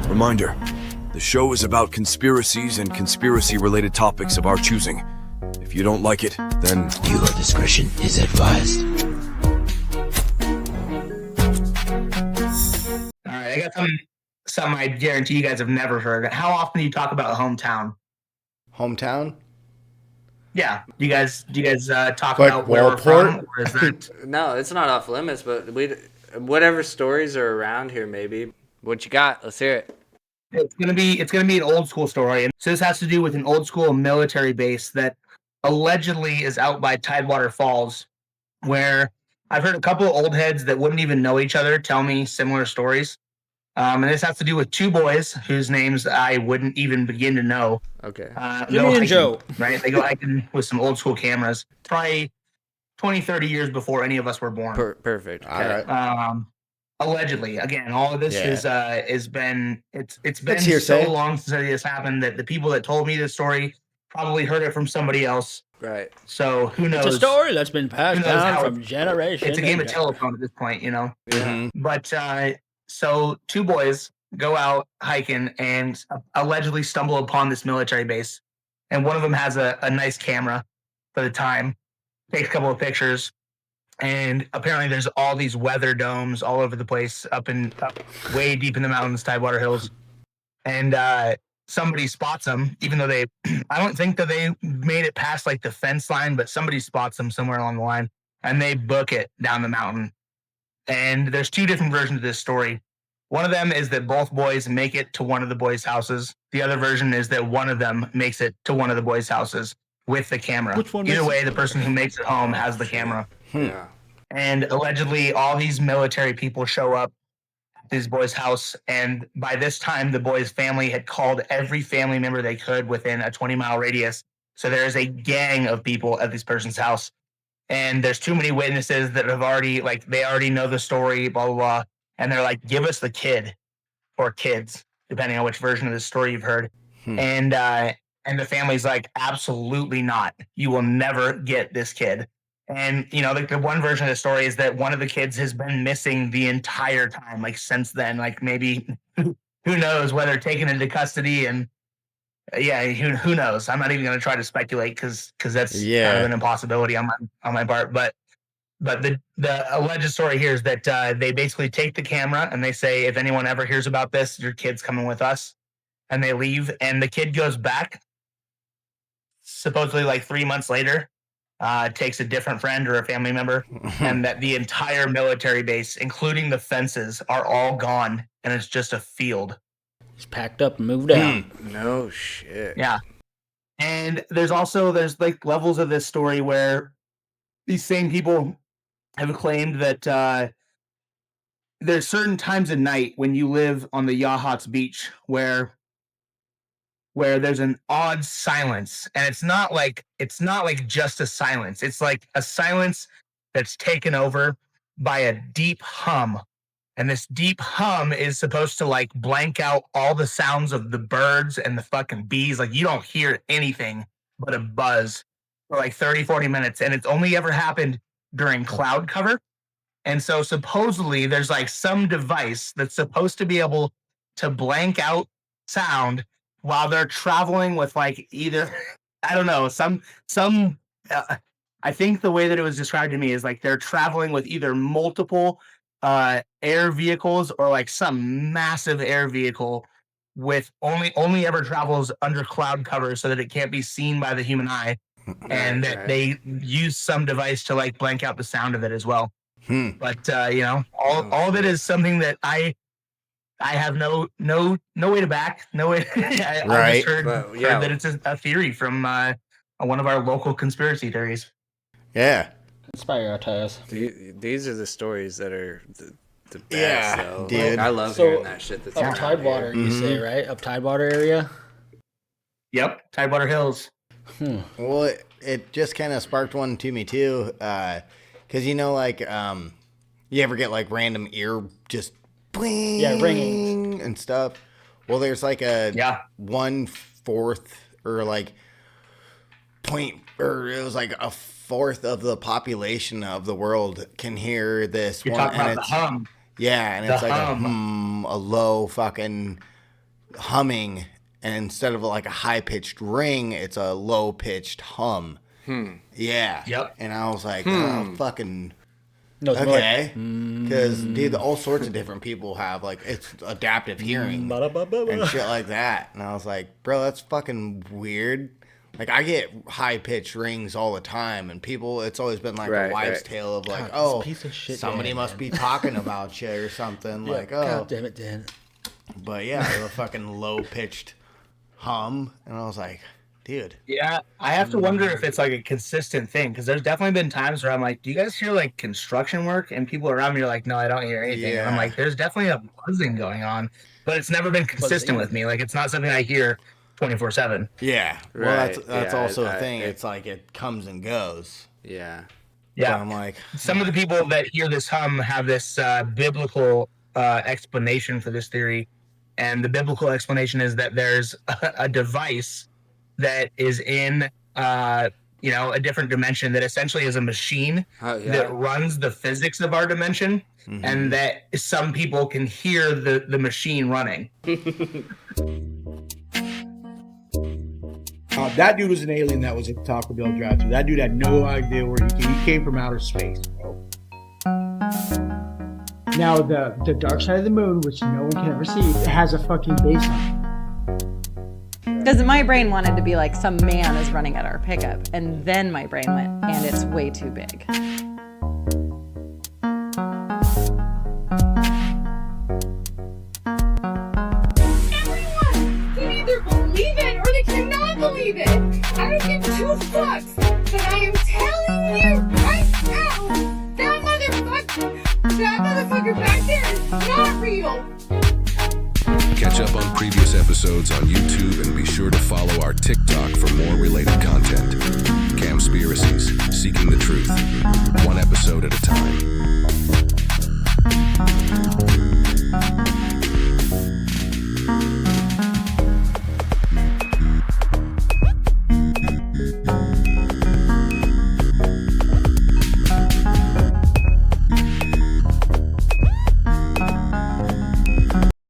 Reminder, the show is about conspiracies and conspiracy-related topics of our choosing. If you don't like it, then viewer discretion is advised. All right, I got something I guarantee you guys have never heard. How often do you talk about hometown? Hometown? Yeah, do you guys talk Like about where we're Wallport? from, or is that? No, it's not off limits, but whatever stories are around here, maybe. What you got? Let's hear it. It's gonna be an old school story, and so this has to do with an old school military base that allegedly is out by Tidewater Falls, where I've heard a couple of old heads that wouldn't even know each other tell me similar stories. And this has to do with two boys whose names I wouldn't even begin to know. Okay. Jimmy and Joe. Right? They go hiking with some old school cameras, probably 20, 30 years before any of us were born. Perfect. All right. Allegedly, again, all of this has been it's been so hearsay. long since this happened that the people that told me this story probably heard it from somebody else. Right. So who knows? It's a story that's been passed down from generation. It's a game of telephone at this point, you know. Mm-hmm. But so two boys go out hiking and allegedly stumble upon this military base, and one of them has a nice camera for the time, takes a couple of pictures, and apparently there's all these weather domes all over the place up way deep in the mountains, Tidewater Hills, and somebody spots them, even though I don't think that they made it past like the fence line, but somebody spots them somewhere along the line, and they book it down the mountain. And there's two different versions of this story. One of them is that both boys make it to one of the boys' houses. The other version is that one of them makes it to one of the boys' houses with the camera. Either way, the person who makes it home has the camera. Yeah. And allegedly, all these military people show up at this boy's house. And by this time, the boy's family had called every family member they could within a 20-mile radius. So there is a gang of people at this person's house. And there's too many witnesses that have already, they already know the story, blah, blah, blah. And they're like, give us the kid or kids, depending on which version of the story you've heard. And the family's like, absolutely not. You will never get this kid. And, you know, the one version of the story is that one of the kids has been missing the entire time, since then, maybe, who knows, whether taken into custody and, who knows? I'm not even going to try to speculate because that's kind of an impossibility on my part. But the alleged story here is that they basically take the camera and they say, if anyone ever hears about this, your kid's coming with us. And they leave, and the kid goes back, supposedly 3 months later, takes a different friend or a family member, and that the entire military base, including the fences, are all gone, and it's just a field. It's packed up and moved out. No shit. Yeah. And there's levels of this story where these same people have claimed that there's certain times of night when you live on the Yachats beach where there's an odd silence, and it's not like just a silence. It's like a silence that's taken over by a deep hum. And this deep hum is supposed to blank out all the sounds of the birds and the fucking bees. You don't hear anything but a buzz for 30, 40 minutes. And it's only ever happened during cloud cover. And so supposedly there's some device that's supposed to be able to blank out sound while they're traveling with either, I don't know, I think the way that it was described to me is they're traveling with either multiple air vehicles or some massive air vehicle with only ever travels under cloud cover so that it can't be seen by the human eye, and that they use some device to blank out the sound of it as well. But all of it is something that I have no way to back. No way. I just heard that it's a theory from one of our local conspiracy theories. Yeah. Inspire our tires. These are the stories that are the best. Yeah, though. dude. I love hearing that shit. That's Up around Tidewater, here. you say, right? Up Tidewater area? Yep, Tidewater Hills. Well, it just kind of sparked one to me too, because you ever get random ear just bling, ringing and stuff. Well, there's a 1/4 or point, or it was a fourth of the population of the world can hear this. You're talking about the hum. Yeah, and it's a low fucking humming, and instead of like a high-pitched ring, it's a low-pitched hum. Yeah. Yep. And I was like, oh, fucking... No, Okay. Because, dude, all sorts of different people have, like, it's adaptive hearing and shit like that. And I was like, bro, that's fucking weird. Like, I get high-pitched rings all the time, and people, it's always been like a wives' tale of like, God, piece of shit, somebody must be talking about you or something. Like, God damn it, Dan. But yeah, a fucking low-pitched hum. And I was like, dude. Yeah, I have to wonder if it's like a consistent thing, because there's definitely been times where I'm like, do you guys hear like construction work? And people around me are like, no, I don't hear anything. Yeah. And I'm like, there's definitely a buzzing going on, but it's never been consistent with me. Like, it's not something I hear 24/7. Yeah. Well, Right. that's Yeah, also a thing. It's like it comes and goes. Yeah. Yeah. So I'm like, Some of the people that hear this hum have this biblical explanation for this theory. And the biblical explanation is that there's a device that is in, a different dimension that essentially is a machine that runs the physics of our dimension, and that some people can hear the machine running. That dude was an alien that was at Taco Bell drive-thru. That dude had no idea where he came from outer space, bro. Now, the dark side of the moon, which no one can ever see, it has a fucking base on it. Because my brain wanted to be like some man is running at our pickup. And then my brain went, and it's way too big. Everyone can either believe it or they cannot believe it. I don't give two fucks. But I am telling you right now, that motherfucker back there is not real. Catch up on previous episodes on YouTube and be sure to follow our TikTok for more related content. Camspiracies, seeking the truth, one episode at a time.